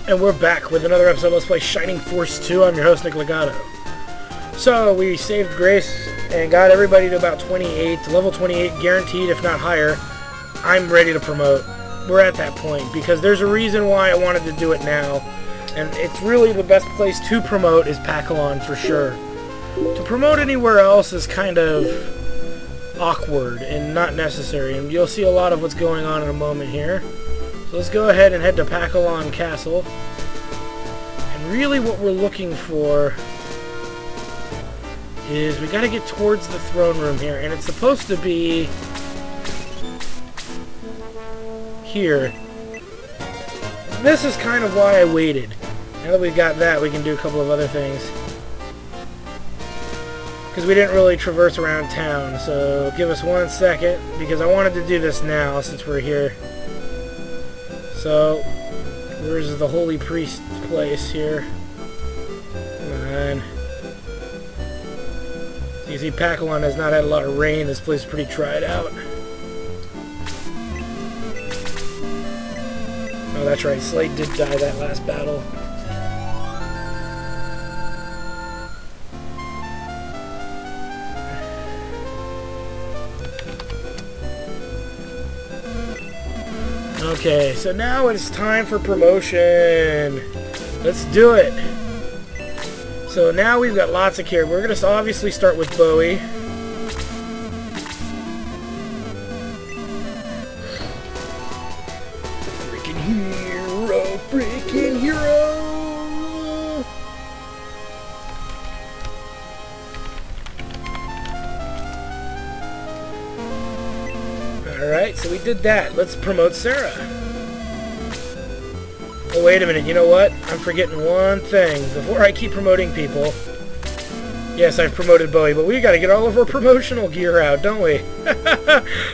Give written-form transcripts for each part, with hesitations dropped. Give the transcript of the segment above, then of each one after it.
And we're back with another episode of Let's Play Shining Force 2. I'm your host, Nick Legato. So, we saved Grace and got everybody to about 28, to level 28, guaranteed, if not higher. I'm ready to promote. We're at that point, because there's a reason why I wanted to do it now. And it's really the best place to promote is Pakalon, for sure. To promote anywhere else is kind of awkward and not necessary. And you'll see a lot of what's going on in a moment here. So let's go ahead and head to Pakalon Castle. And really what we're looking for is we gotta get towards the throne room here. And it's supposed to be here. This is kind of why I waited. Now that we've got that, we can do a couple of other things. Because we didn't really traverse around town. So give us 1 second, because I wanted to do this now since we're here. So, where's the holy priest place here? Come on. You see, Pakalon has not had a lot of rain. This place is pretty dried out. Oh, that's right. Slade did die that last battle. Okay, so now it's time for promotion. Let's do it. So now we've got lots of characters. We're going to obviously start with Bowie. Freaking hero, freaking hero. Alright, so we did that. Let's promote Sarah. Oh, wait a minute. You know what? I'm forgetting one thing. Before I keep promoting people... Yes, I've promoted Bowie, but we gotta get all of our promotional gear out, don't we?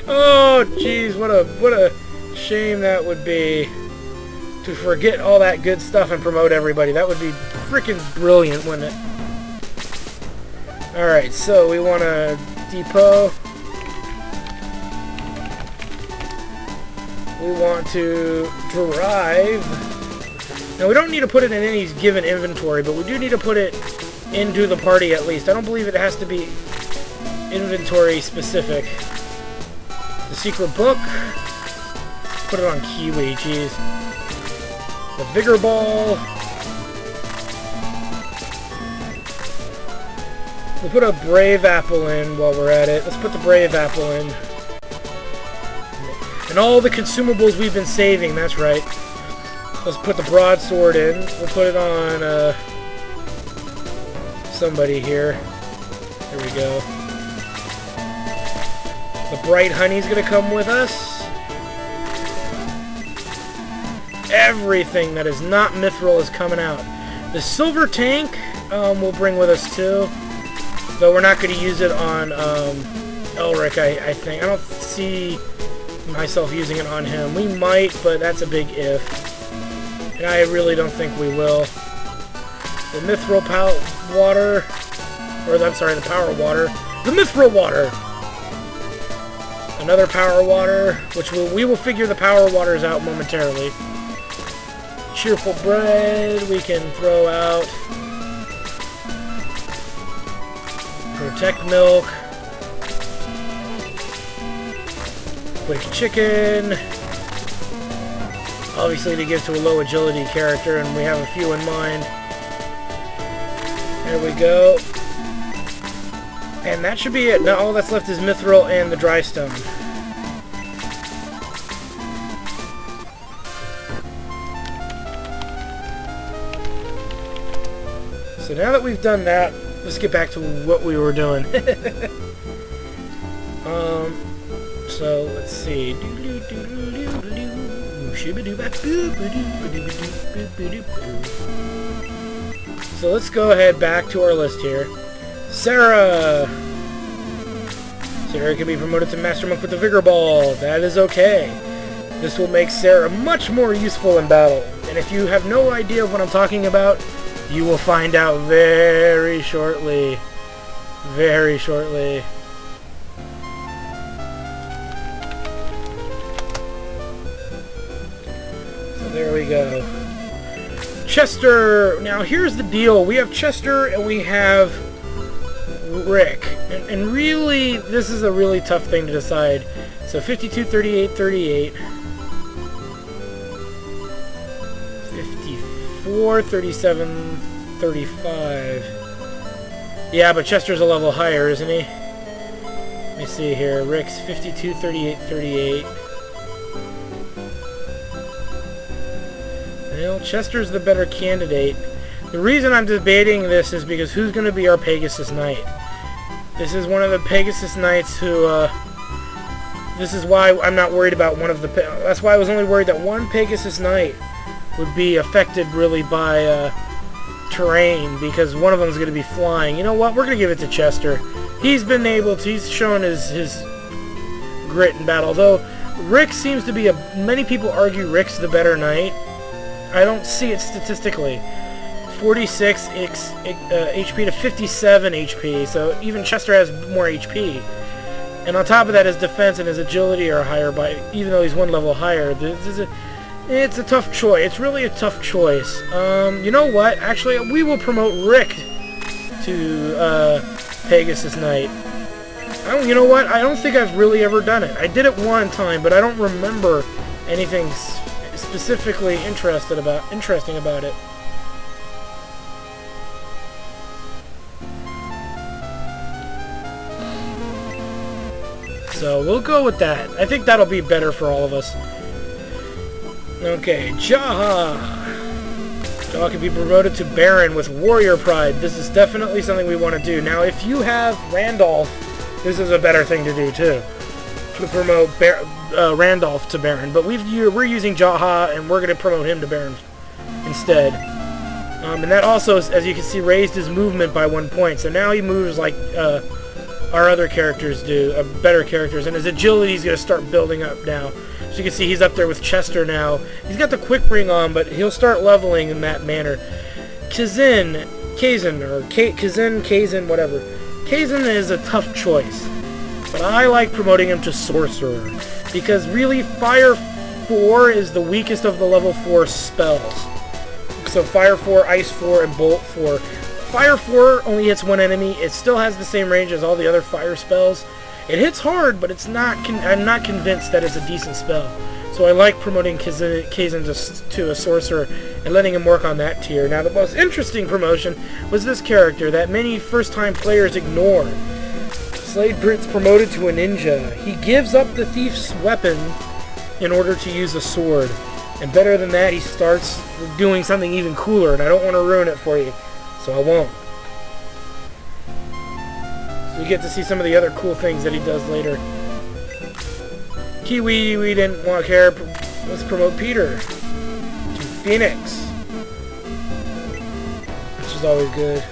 Oh, jeez. What a shame that would be. To forget all that good stuff and promote everybody. That would be freaking brilliant, wouldn't it? Alright, so we want a depot... We want to drive. Now, we don't need to put it in any given inventory, but we do need to put it into the party at least. I don't believe it has to be inventory specific. The secret book. Put it on Kiwi, jeez. The Vigor Ball. We'll put a Brave Apple in while we're at it. Let's put the Brave Apple in. And all the consumables we've been saving, that's right. Let's put the broadsword in. We'll put it on somebody here. There we go. The bright honey's gonna come with us. Everything that is not mithril is coming out. The silver tank we'll bring with us too. Though we're not gonna use it on Elric, I think. I don't see myself using it on him. We might, but that's a big if. And I really don't think we will. The mithril water, or I'm sorry, the power water. The mithril water! Another power water, which we will figure the power waters out momentarily. Cheerful bread we can throw out. Protect milk. Quick chicken. Obviously to give to a low agility character, and we have a few in mind. There we go. And that should be it. Now all that's left is mithril and the dry stone. So now that we've done that, let's get back to what we were doing. So let's see. So let's go ahead back to our list here. Sarah! Sarah can be promoted to Master Monk with the Vigor Ball. That is okay. This will make Sarah much more useful in battle. And if you have no idea of what I'm talking about, you will find out very shortly. Very shortly. There we go. Chester. Now here's the deal. We have Chester and we have Rick. And really, this is a really tough thing to decide. So 52, 38, 38. 54, 37, 35. Yeah, but Chester's a level higher, isn't he? Let me see here. Rick's 52, 38, 38. Well, Chester's the better candidate. The reason I'm debating this is because who's going to be our Pegasus Knight? This is one of the Pegasus Knights who, this is why I'm not worried about one of the, that's why I was only worried that one Pegasus Knight would be affected really by, terrain, because one of them is going to be flying. You know what? We're going to give it to Chester. He's been able to, he's shown his grit in battle, although Rick seems to be many people argue Rick's the better knight. I don't see it statistically. 46 HP to 57 HP, so even Chester has more HP. And on top of that, his defense and his agility are higher by, even though he's one level higher. It's a tough choice. It's really a tough choice. You know what? Actually, we will promote Rick to Pegasus Knight. You know what? I don't think I've really ever done it. I did it one time, but I don't remember anything specifically interesting about it. So we'll go with that. I think that'll be better for all of us. Okay, Jaha. Jaha can be promoted to Baron with Warrior Pride. This is definitely something we want to do. Now, if you have Randolph, this is a better thing to do too, to promote Randolph to Baron. But we're using Jaha, and we're going to promote him to Baron instead. And that also, as you can see, raised his movement by 1 point. So now he moves like our other characters do, better characters, and his agility is going to start building up now. So you can see he's up there with Chester now. He's got the quick ring on, but he'll start leveling in that manner. Kazin, whatever. Kazin is a tough choice, but I like promoting him to Sorcerer, because really Fire 4 is the weakest of the level 4 spells. So Fire 4, Ice 4, and Bolt 4. Fire 4 only hits one enemy. It still has the same range as all the other fire spells. It hits hard, but it's not. I'm not convinced that it's a decent spell. So I like promoting Kazin to a Sorcerer and letting him work on that tier. Now, the most interesting promotion was this character that many first-time players ignore. Slade Britt's promoted to a Ninja. He gives up the Thief's weapon in order to use a sword. And better than that, he starts doing something even cooler, and I don't want to ruin it for you, so I won't. So you get to see some of the other cool things that he does later. Kiwi, we didn't want to care. Let's promote Peter to Phoenix, which is always good.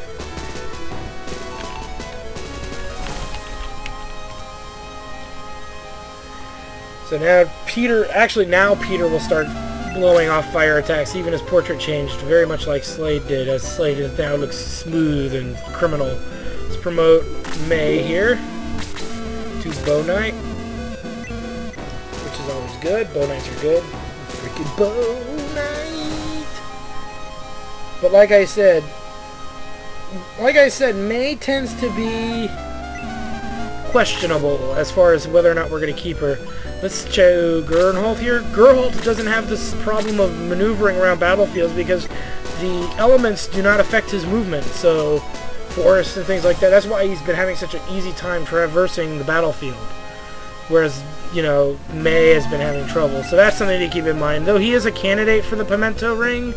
So now Peter will start blowing off fire attacks. Even his portrait changed very much like Slade did, as Slade now looks smooth and criminal. Let's promote May here to Bow Knight, which is always good. Bow Knights are good. Freaking Bow Knight. But like I said, May tends to be questionable as far as whether or not we're going to keep her. Let's show Gernholt here. Gernholt doesn't have this problem of maneuvering around battlefields because the elements do not affect his movement. So forests and things like that. That's why he's been having such an easy time traversing the battlefield. Whereas, you know, May has been having trouble. So that's something to keep in mind. Though he is a candidate for the Pimento Ring,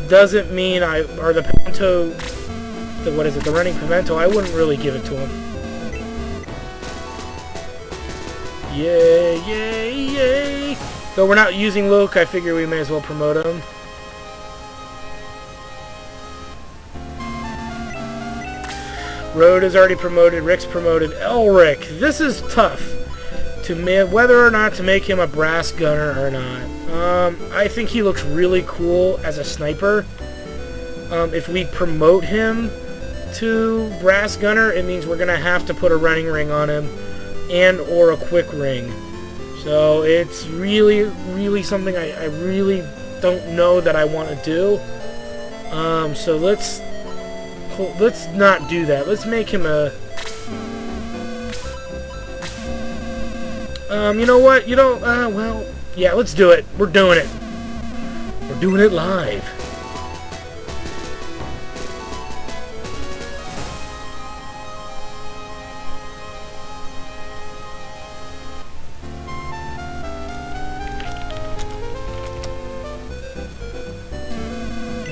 doesn't mean the Running Pimento, I wouldn't really give it to him. Yay, yay, yay! Though we're not using Luke, I figure we may as well promote him. Rode is already promoted, Rick's promoted. Elric, this is tough to whether or not to make him a brass gunner or not. I think he looks really cool as a sniper. If we promote him to brass gunner, it means we're gonna have to put a running ring on him and or a quick ring. So it's really, really something I really don't know that I want to do. So let's not do that. Let's make him a... you know what? You don't... well, yeah, let's do it. We're doing it. We're doing it live.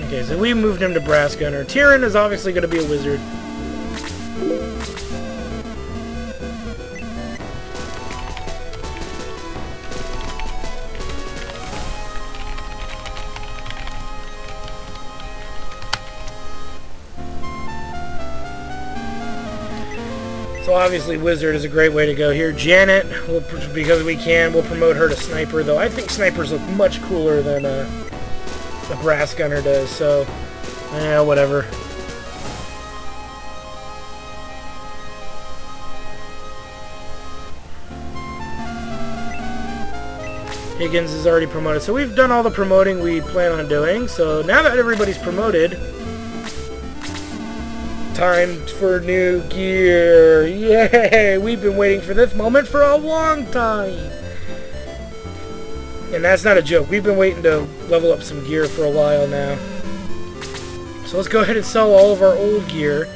Okay, so we moved him to Brass Gunner. Tyrion is obviously going to be a wizard. So obviously Wizard is a great way to go here. Janet, because we can, we'll promote her to Sniper, though I think Snipers look much cooler than the Brass Gunner does, so yeah, whatever. Higgins is already promoted, so we've done all the promoting we plan on doing. So now that everybody's promoted, time for new gear. Yay! We've been waiting for this moment for a long time. And that's not a joke. We've been waiting to level up some gear for a while now. So let's go ahead and sell all of our old gear,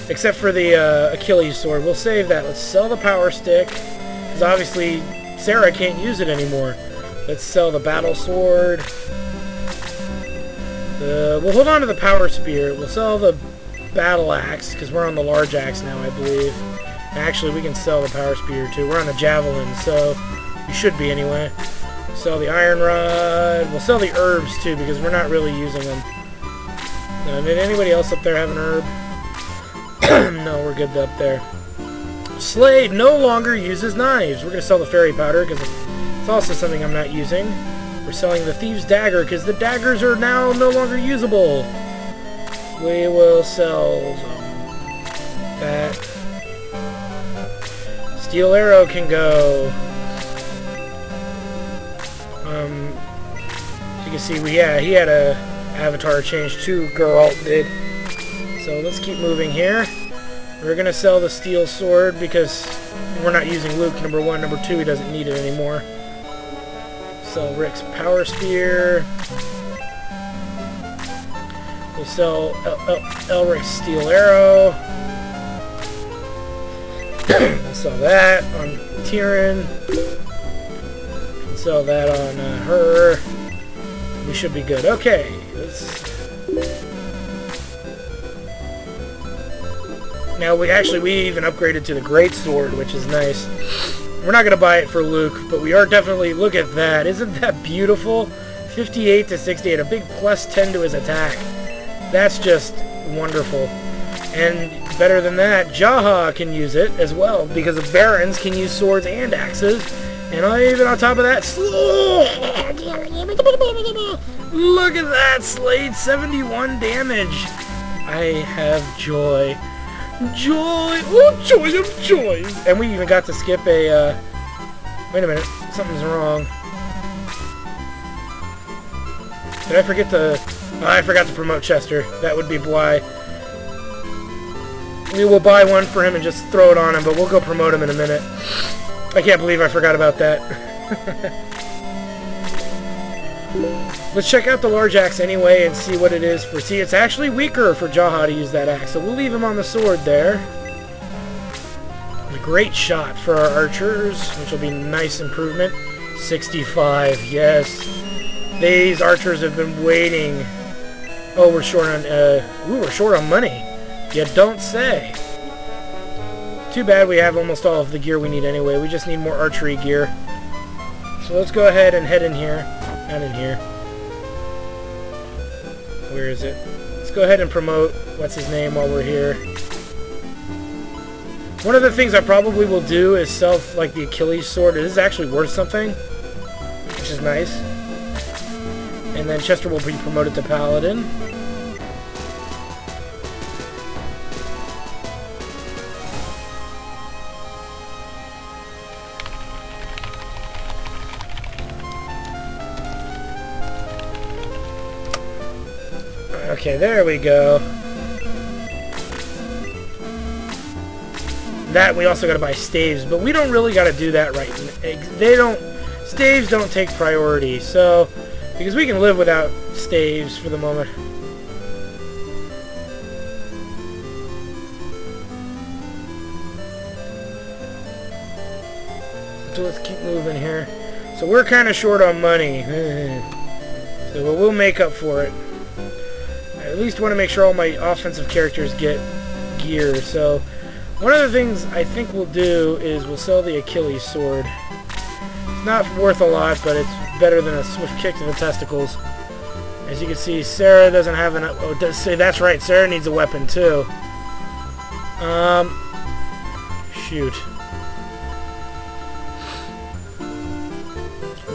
except for the Achilles sword. We'll save that. Let's sell the power stick, because obviously Sarah can't use it anymore. Let's sell the battle sword. We'll hold on to the power spear. We'll sell the battle axe, because we're on the large axe now, I believe. Actually, we can sell the power spear too. We're on the javelin, so we should be anyway. Sell the iron rod. We'll sell the herbs too, because we're not really using them. Did anybody else up there have an herb? No, we're good up there. Slade no longer uses knives. We're going to sell the fairy powder, because it's also something I'm not using. We're selling the thieves dagger, because the daggers are now no longer usable. We will sell that. Steel arrow can go. As you can see, he had a avatar change too. Geralt did. So let's keep moving here. We're gonna sell the steel sword because we're not using Luke. Number 1, number 2, he doesn't need it anymore. Sell Rick's power spear. We'll sell Elric's steel arrow. We'll sell that on Tyrion. We'll sell that on her. We should be good. Okay. Now we even upgraded to the great sword, which is nice. We're not going to buy it for Luke, but we are definitely... Look at that. Isn't that beautiful? 58 to 68. A big plus 10 to his attack. That's just wonderful. And better than that, Jaha can use it as well, because the Barons can use swords and axes. And even on top of that, look at that, Slade, 71 damage. I have joy. Joy! Oh, joy of joys! And we even got to skip a, wait a minute, something's wrong. Did I forget to... Oh, I forgot to promote Chester. That would be why. We will buy one for him and just throw it on him, but we'll go promote him in a minute. I can't believe I forgot about that. Let's check out the large axe anyway and see what it is for... See, it's actually weaker for Jaha to use that axe, so we'll leave him on the sword there. A great shot for our archers, which will be a nice improvement. 65, yes. These archers have been waiting. Oh, we're short on... we're short on money. You don't say. Too bad we have almost all of the gear we need anyway. We just need more archery gear. So let's go ahead and head in here. Not in here. Where is it? Let's go ahead and promote what's-his-name while we're here. One of the things I probably will do is sell, like, the Achilles sword. It is actually worth something, which is nice. And then Chester will be promoted to Paladin. Okay, there we go. That we also got to buy staves, but we don't really got to do that right. Staves don't take priority, so because we can live without staves for the moment. So let's keep moving here. So we're kind of short on money, so we'll make up for it. I at least want to make sure all my offensive characters get gear. So one of the things I think we'll do is we'll sell the Achilles sword. It's not worth a lot, but it's better than a swift kick to the testicles. As you can see, Sarah doesn't have enough. Oh, it does say that's right. Sarah needs a weapon too. Shoot.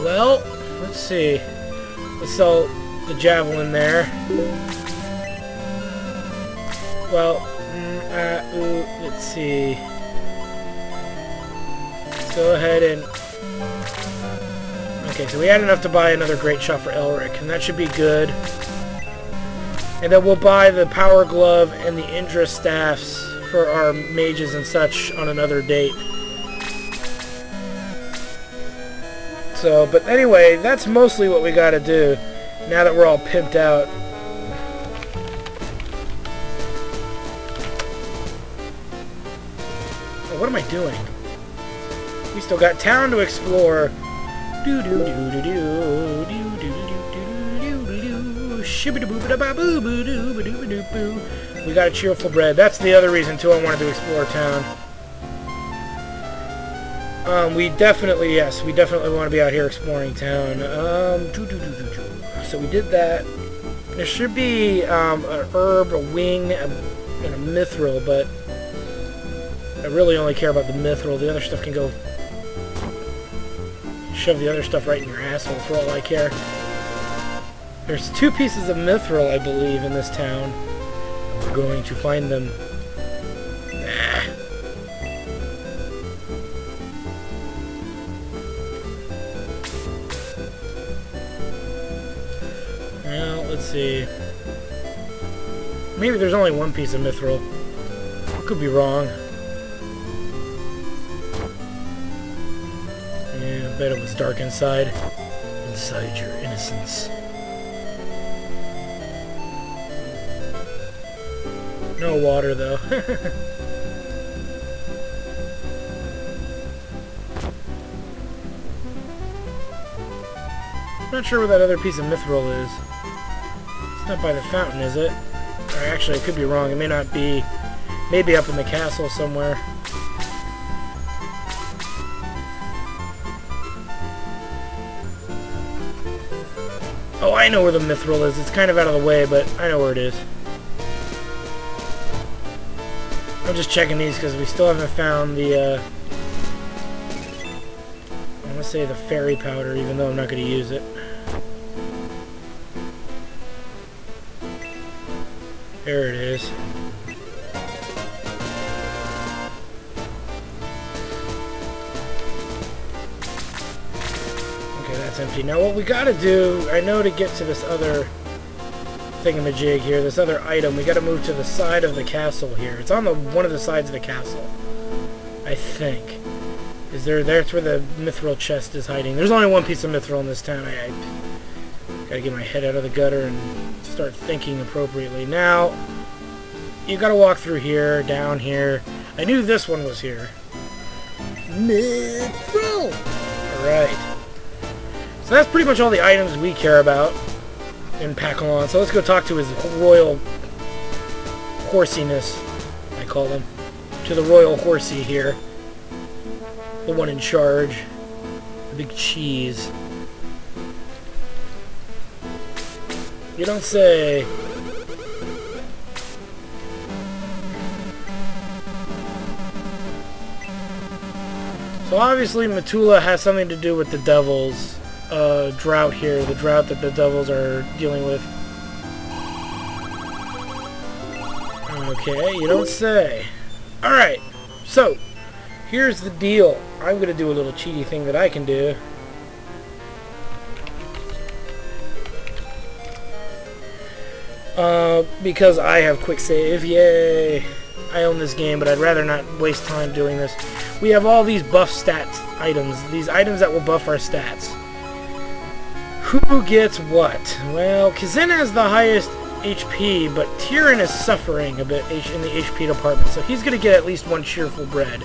Well, let's see. Let's sell the javelin there. Well, let's see. Let's go ahead and... Okay, so we had enough to buy another great shot for Elric, and that should be good. And then we'll buy the power glove and the Indra staffs for our mages and such on another date. So, but anyway, that's mostly what we gotta do now that we're all pimped out. Oh, what am I doing? We still got town to explore. Do do do do do do do do do do do. We got a cheerful bread. That's the other reason too I wanted to explore town. We definitely want to be out here exploring town. So we did that. There should be an herb, a wing, and a mithril, but I really only care about the mithril. The other stuff can go... Shove the other stuff right in your asshole for all I care. There's 2 pieces of mithril, I believe, in this town. We're going to find them. Well, let's see. Maybe there's only 1 piece of mithril. I could be wrong. Yeah, I bet it was dark inside. Inside your innocence. No water, though. I'm not sure where that other piece of mithril is. It's not by the fountain, is it? Or actually, I could be wrong. It may not be. Maybe up in the castle somewhere. Oh, I know where the mithril is. It's kind of out of the way, but I know where it is. I'm just checking these because we still haven't found the, I want to say the fairy powder, even though I'm not going to use it. There it is. Okay, that's empty. Now what we gotta do, I know to get to this other thingamajig here, this other item, we gotta move to the side of the castle here. It's on one of the sides of the castle, I think. That's where the mithril chest is hiding. There's only 1 piece of mithril in this town. I gotta get my head out of the gutter and start thinking appropriately. Now, you gotta walk through here, down here. I knew this one was here. Mithril! Alright. So that's pretty much all the items we care about in Pakalon. So let's go talk to his royal horsiness, I call him. To the royal horsey here. The one in charge. The big cheese. You don't say. So obviously Metula has something to do with the devils. Drought here, the drought that the devils are dealing with. Okay, you don't say. Alright, so here's the deal. I'm going to do a little cheaty thing that I can do. Because I have quick save. Yay! I own this game, but I'd rather not waste time doing this. We have all these buff stats items. These items that will buff our stats. Who gets what? Well, Kazin has the highest HP, but Tyrion is suffering a bit in the HP department, so he's going to get at least one cheerful bread.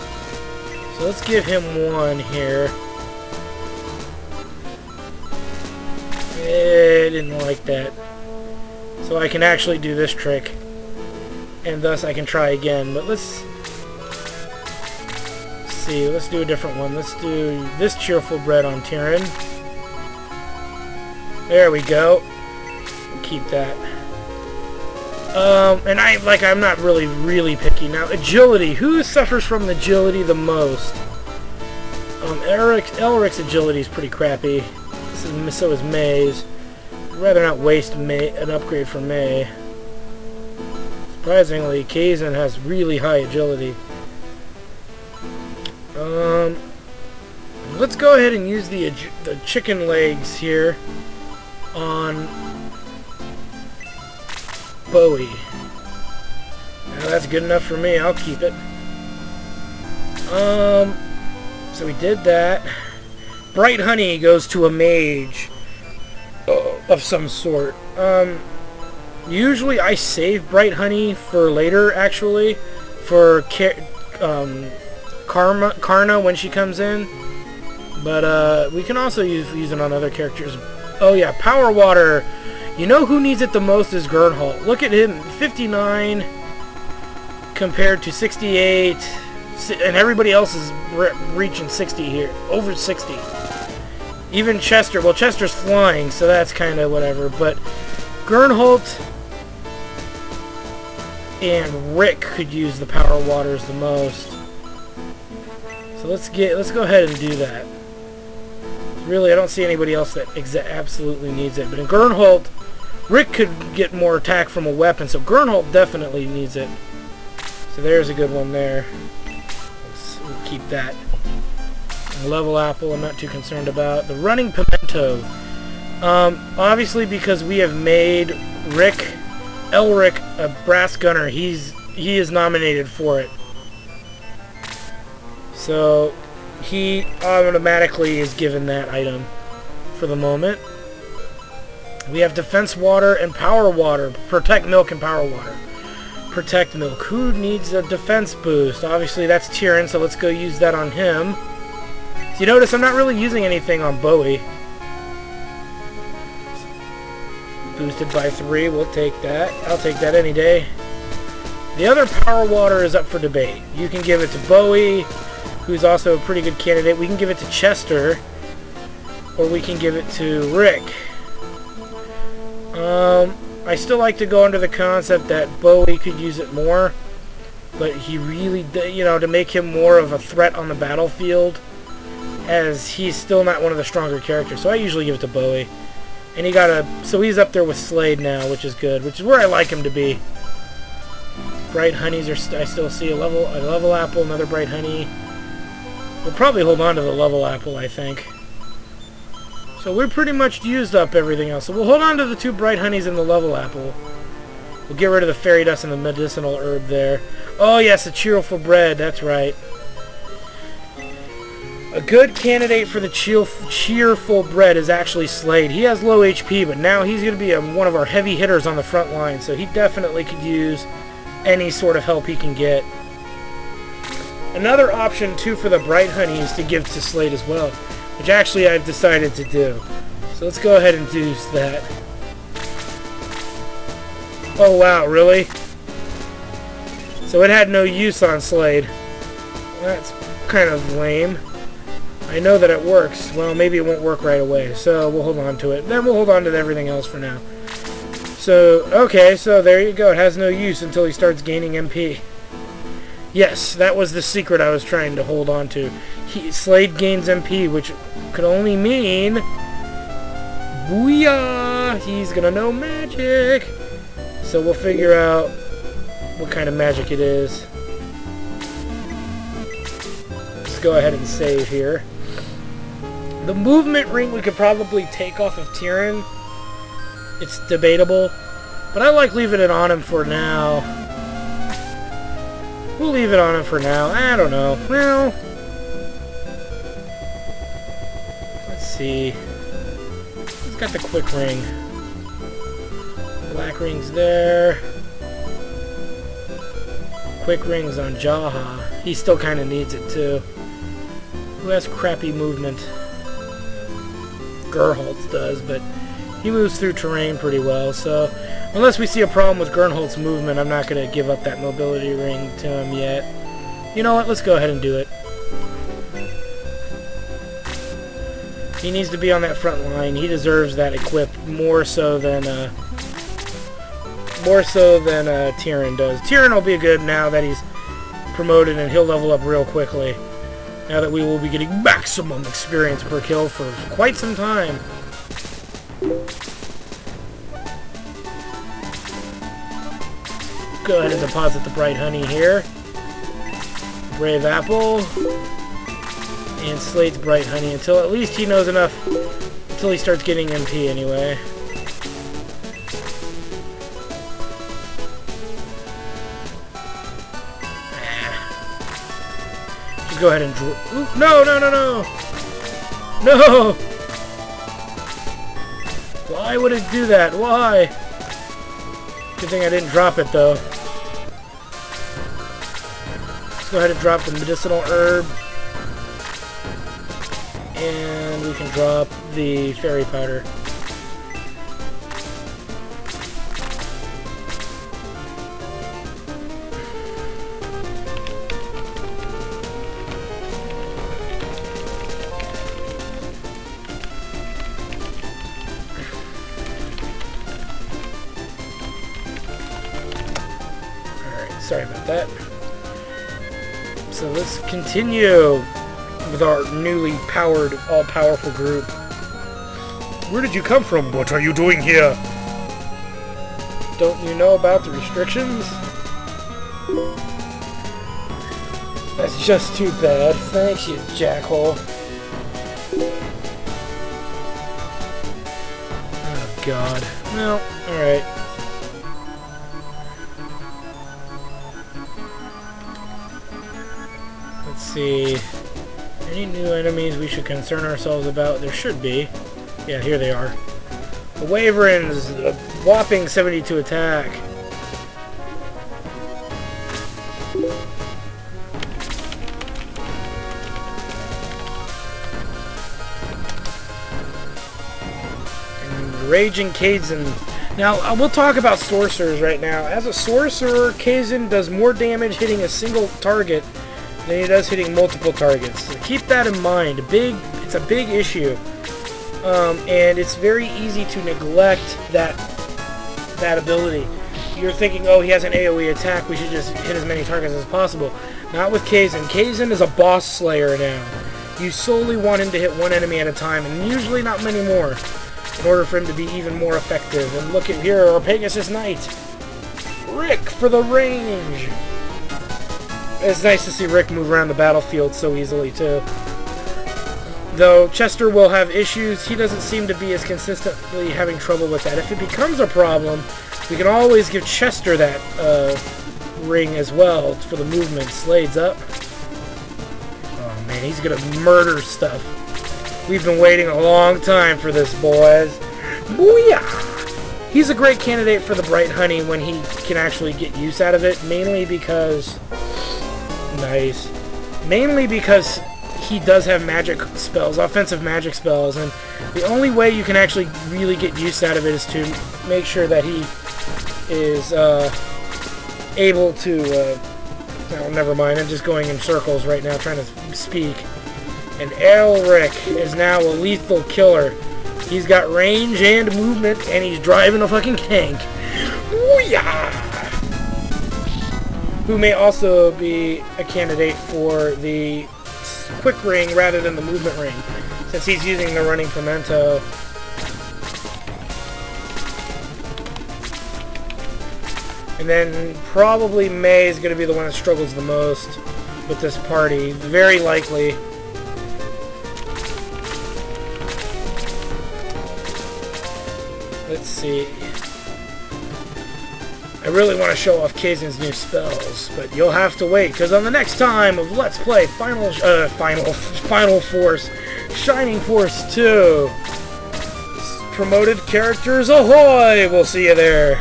So let's give him one here. Didn't like that. So I can actually do this trick, and thus I can try again. But let's see. Let's do a different one. Let's do this cheerful bread on Tyrion. There we go. Keep that. And I'm not really picky now. Agility. Who suffers from agility the most? Elric's agility is pretty crappy. So is May's. I'd rather not waste an upgrade for May. Surprisingly, Kazin has really high agility. Let's go ahead and use the chicken legs here on Bowie. Now that's good enough for me. I'll keep it. So we did that. Bright Honey goes to a mage of some sort. Usually I save Bright Honey for later, actually, for Karna when she comes in. But we can also use it on other characters. Oh yeah, Power Water. You know who needs it the most is Gernholt. Look at him, 59 compared to 68, and everybody else is reaching 60 here, over 60. Even Chester, well, Chester's flying, so that's kind of whatever, but Gernholt and Rick could use the Power Waters the most. So let's go ahead and do that. Really, I don't see anybody else that absolutely needs it, but in Gernholt, Rick could get more attack from a weapon, so Gernholt definitely needs it. So there's a good one there. We'll keep that. Level Apple, I'm not too concerned about. The Running Pimento. Obviously, because we have made Elric a brass gunner, he is nominated for it. So he automatically is given that item for the moment. We have Defense Water and Power Water. Protect Milk and Power Water. Protect Milk. Who needs a defense boost? Obviously that's Tyrion, so let's go use that on him. So you notice I'm not really using anything on Bowie. Boosted by 3, we'll take that. I'll take that any day. The other Power Water is up for debate. You can give it to Bowie, who's also a pretty good candidate. We can give it to Chester, or we can give it to Rick. I still like to go under the concept that Bowie could use it more, but he really, to make him more of a threat on the battlefield, as he's still not one of the stronger characters. So I usually give it to Bowie, and so he's up there with Slade now, which is good, which is where I like him to be. Bright Honeys I still see a level apple, another Bright Honey. We'll probably hold on to the level apple, I think. So we're pretty much used up everything else. So we'll hold on to the 2 Bright Honeys and the level apple. We'll get rid of the fairy dust and the medicinal herb there. Oh yes, the cheerful bread, that's right. A good candidate for the cheerful bread is actually Slade. He has low HP, but now he's going to be one of our heavy hitters on the front line, so he definitely could use any sort of help he can get. Another option, too, for the Bright Honey is to give to Slade as well, which actually I've decided to do. So let's go ahead and do that. Oh wow, really? So it had no use on Slade. That's kind of lame. I know that it works. Well, maybe it won't work right away, so we'll hold on to it. Then we'll hold on to everything else for now. So, okay, so there you go. It has no use until he starts gaining MP. Yes, that was the secret I was trying to hold on to. Slade gains MP, which could only mean... Booyah! He's gonna know magic! So we'll figure out what kind of magic it is. Let's go ahead and save here. The movement ring we could probably take off of Tyrion. It's debatable. But I like leaving it on him for now. We'll leave it on him for now. I don't know. Well, let's see. He's got the quick ring. Black ring's there. Quick rings on Jaha. He still kind of needs it too. Who has crappy movement? Gerholtz does, but he moves through terrain pretty well, so unless we see a problem with Gernholt's movement, I'm not going to give up that mobility ring to him yet. You know what? Let's go ahead and do it. He needs to be on that front line. He deserves that equip more so than Tyrion does. Tyrion will be good now that he's promoted, and he'll level up real quickly. Now that we will be getting maximum experience per kill for quite some time. Go ahead and deposit the bright honey here. Brave apple. And Slade's bright honey until at least he knows enough until he starts getting MP anyway. Just go ahead and ooh, no, no, no, no! No! Why would it do that? Why? Good thing I didn't drop it though. Let's go ahead and drop the medicinal herb. And we can drop the fairy powder. Alright, sorry about that. So let's continue with our newly powered, all-powerful group. Where did you come from? What are you doing here? Don't you know about the restrictions? That's just too bad. Thanks, you jackhole. Oh, God. Well, alright. Let's see. Any new enemies we should concern ourselves about? There should be. Yeah, here they are. The Wyvern's a whopping 72 attack. And Raging Kazin. Now, we'll talk about sorcerers right now. As a sorcerer, Kazin does more damage hitting a single target than he does hitting multiple targets. So keep that in mind. It's a big issue. And it's very easy to neglect that ability. You're thinking, oh, he has an AoE attack, we should just hit as many targets as possible. Not with Kazin. Kazin is a boss slayer now. You solely want him to hit one enemy at a time, and usually not many more, in order for him to be even more effective. And look at here, our Pegasus Knight. Rick for the range. It's nice to see Rick move around the battlefield so easily, too. Though Chester will have issues, he doesn't seem to be as consistently having trouble with that. If it becomes a problem, we can always give Chester that ring as well for the movement. Slade's up. Oh man, he's gonna murder stuff. We've been waiting a long time for this, boys. Booyah! He's a great candidate for the Bright Honey when he can actually get use out of it, mainly because... Nice. Mainly because he does have magic spells, offensive magic spells, and the only way you can actually really get use out of it is to make sure that he is able to... oh, never mind, I'm just going in circles right now trying to speak. And Elric is now a lethal killer. He's got range and movement, and he's driving a fucking tank. Booyah! Who may also be a candidate for the quick ring rather than the movement ring, since he's using the running pimento. And then probably May is going to be the one that struggles the most with this party. Very likely. Let's see. I really want to show off Kazen's new spells, but you'll have to wait, because on the next time of Let's Play Final Force, Shining Force 2, promoted characters ahoy! We'll see you there.